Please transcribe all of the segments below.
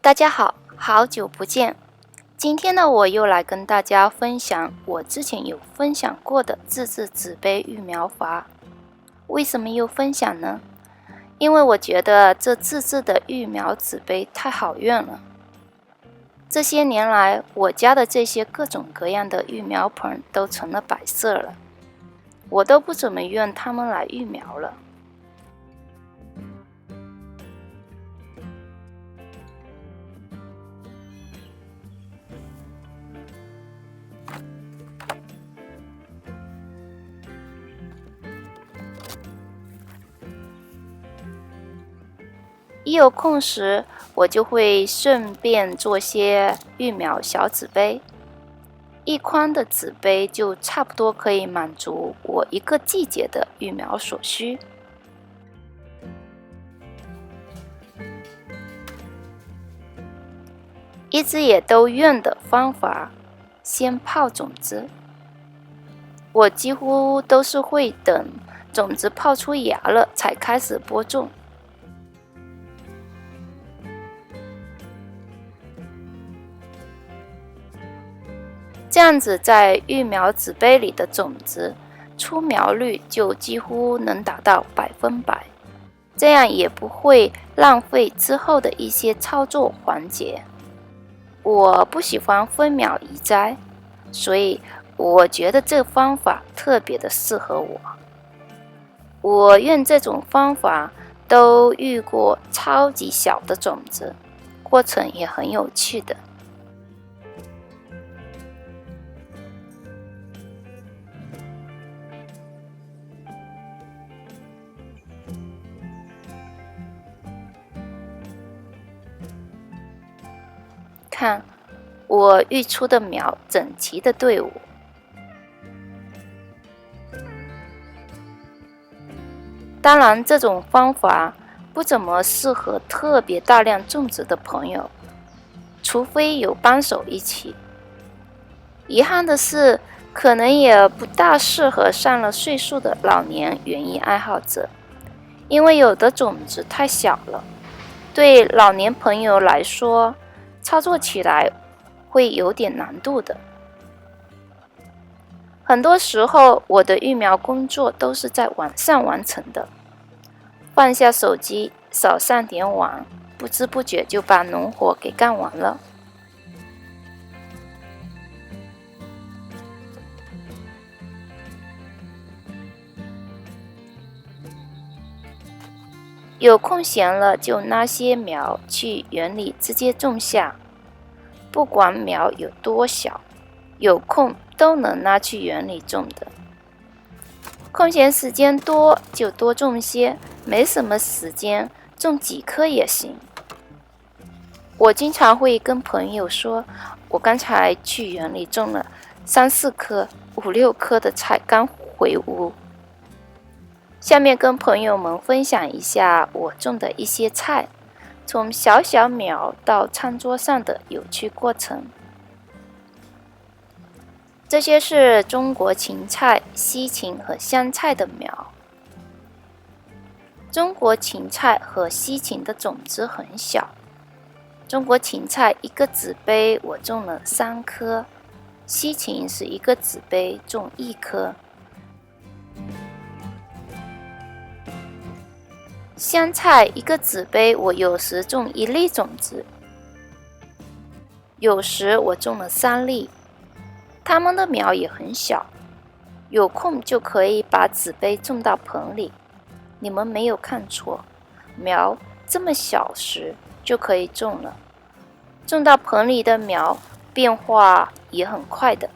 大家好，好久不见。今天呢，我又来跟大家分享我之前有分享过的自制纸杯育苗法。为什么又分享呢？因为我觉得这自制的育苗纸杯太好用了。这些年来，我家的这些各种各样的育苗盆都成了摆设了，我都不怎么用它们来育苗了。一有空时，我就会顺便做些育苗小纸杯。一筐的纸杯就差不多可以满足我一个季节的育苗所需。一直也都用的方法，先泡种子。我几乎都是会等种子泡出芽了才开始播种。这样子，在育苗纸杯里的种子出苗率就几乎能达到100%，这样也不会浪费之后的一些操作环节。我不喜欢分秒移栽，所以我觉得这方法特别的适合我。我用这种方法都育过超级小的种子，过程也很有趣的。看，我育出的苗整齐的队伍。当然，这种方法不怎么适合特别大量种植的朋友，除非有帮手一起。遗憾的是，可能也不大适合上了岁数的老年园艺爱好者，因为有的种子太小了，对老年朋友来说，操作起来会有点难度的。很多时候，我的育苗工作都是在晚上完成的。放下手机，少上点网，不知不觉就把农活给干完了。有空闲了，就拿些苗去园里直接种下。不管苗有多小，有空都能拿去园里种的。空闲时间多就多种些，没什么时间种几棵也行。我经常会跟朋友说，我刚才去园里种了3、4棵、5、6棵的菜，刚回屋。下面跟朋友们分享一下我种的一些菜，从小小苗到餐桌上的有趣过程。这些是中国芹菜、西芹和香菜的苗。中国芹菜和西芹的种子很小。中国芹菜一个纸杯我种了3棵，西芹是一个纸杯种1棵。香菜一个纸杯我有时种1粒种子，有时我种了3粒。它们的苗也很小，有空就可以把纸杯种到盆里。你们没有看错，苗这么小时就可以种了。种到盆里的苗变化也很快的。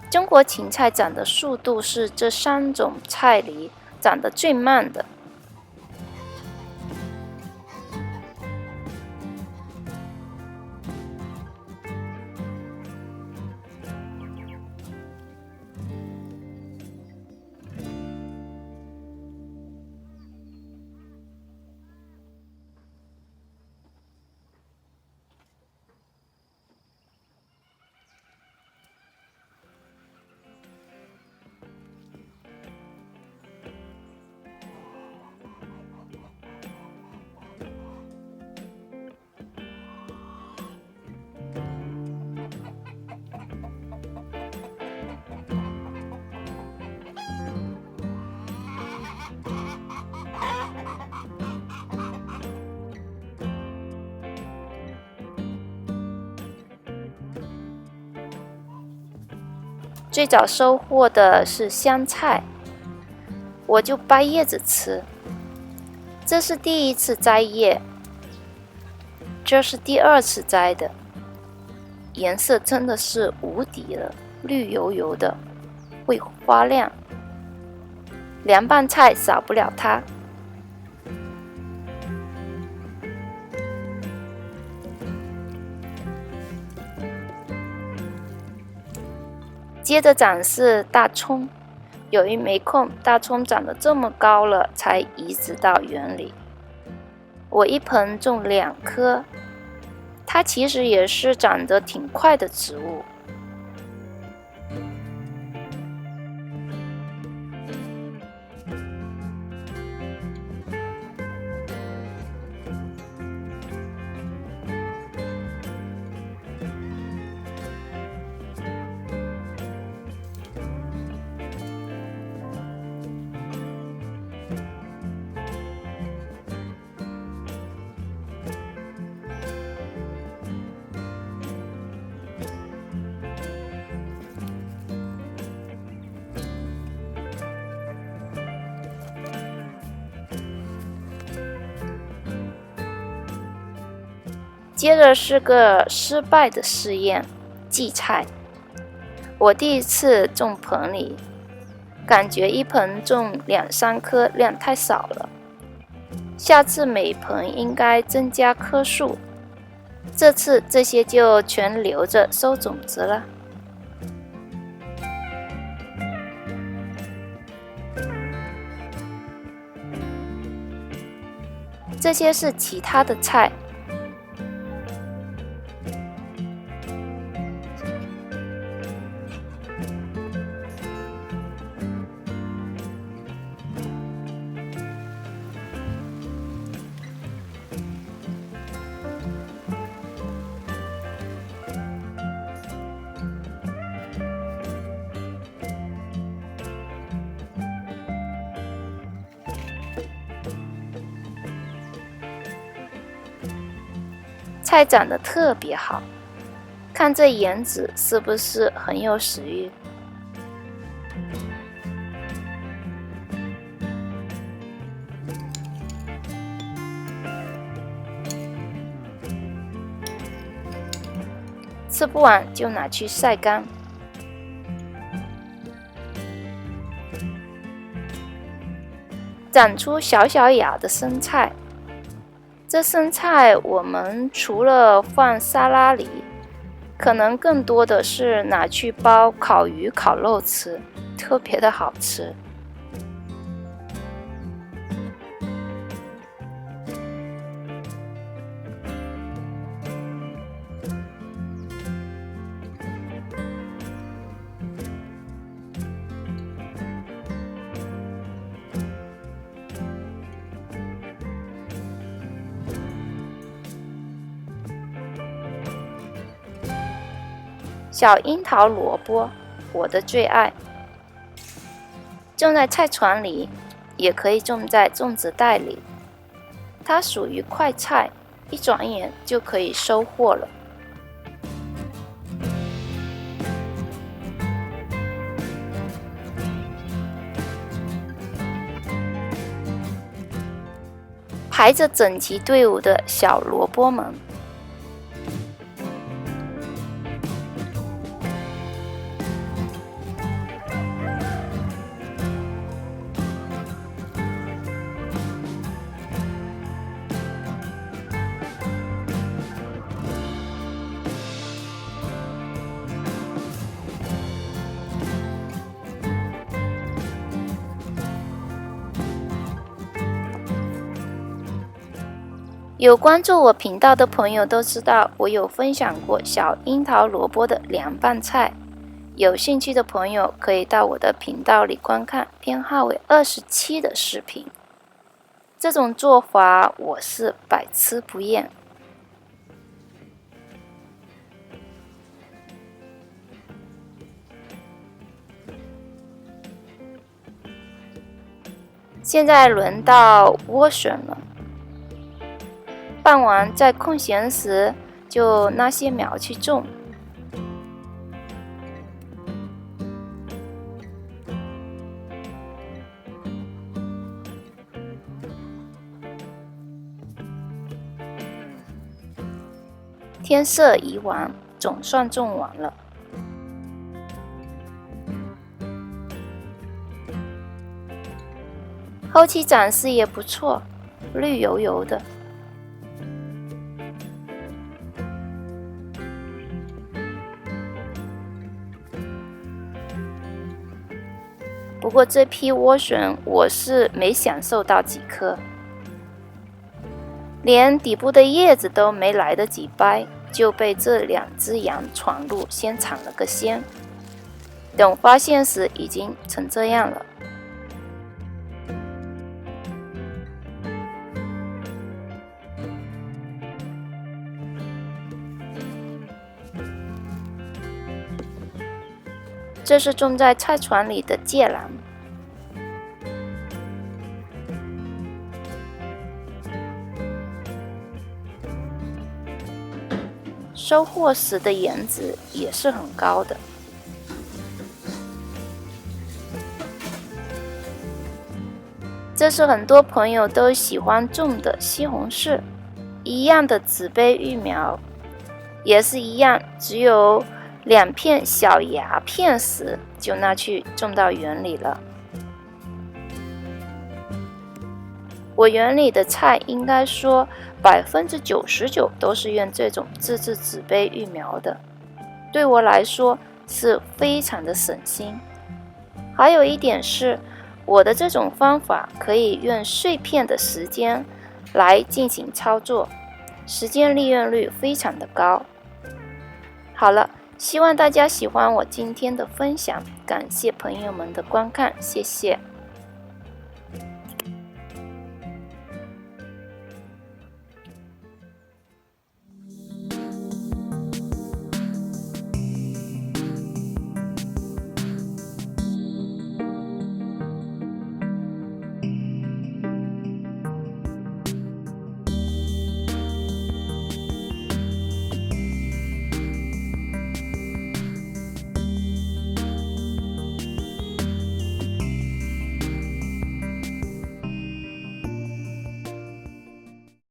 中国芹菜长的速度是这3种菜里长得最慢的。最早收获的是香菜，我就掰叶子吃。这是第一次摘叶，这是第二次摘的，颜色真的是无敌了，绿油油的，会发亮。凉拌菜少不了它。接着展示大葱，由于没空，大葱长得这么高了，才移植到园里。我一盆种2颗，它其实也是长得挺快的植物。接着是个失败的试验，荠菜。我第一次种盆里，感觉一盆种2、3颗量太少了，下次每盆应该增加棵数。这次这些就全留着收种子了。这些是其他的菜。菜长得特别好，看这颜值是不是很有食欲？吃不完就拿去晒干。长出小小芽的生菜。这生菜我们除了放沙拉里，可能更多的是拿去包烤鱼、烤肉吃，特别的好吃。小樱桃萝卜，我的最爱。种在菜床里，也可以种在种植袋里。它属于快菜，一转眼就可以收获了。排着整齐队伍的小萝卜们。有关注我频道的朋友都知道，我有分享过小樱桃萝卜的凉拌菜。有兴趣的朋友可以到我的频道里观看，编号为27的视频。这种做法我是百吃不厌。现在轮到莴笋了。拌完在空闲时就拉些苗去种。天色已晚，总算种完了。后期长势也不错，绿油油的。不过这批莴笋我是没享受到几颗，连底部的叶子都没来得及掰，就被这2只羊闯入，先尝了个鲜。等发现时已经成这样了。这是种在菜船里的芥蓝。收获时的颜值也是很高的。这是很多朋友都喜欢种的西红柿，一样的紫杯育苗，也是一样，只有2片小芽片时就拿去种到园里了。我园里的菜应该说99%都是用这种自制纸杯育苗的，对我来说是非常的省心。还有一点是，我的这种方法可以用碎片的时间来进行操作，时间利用率非常的高。好了，希望大家喜欢我今天的分享，感谢朋友们的观看，谢谢。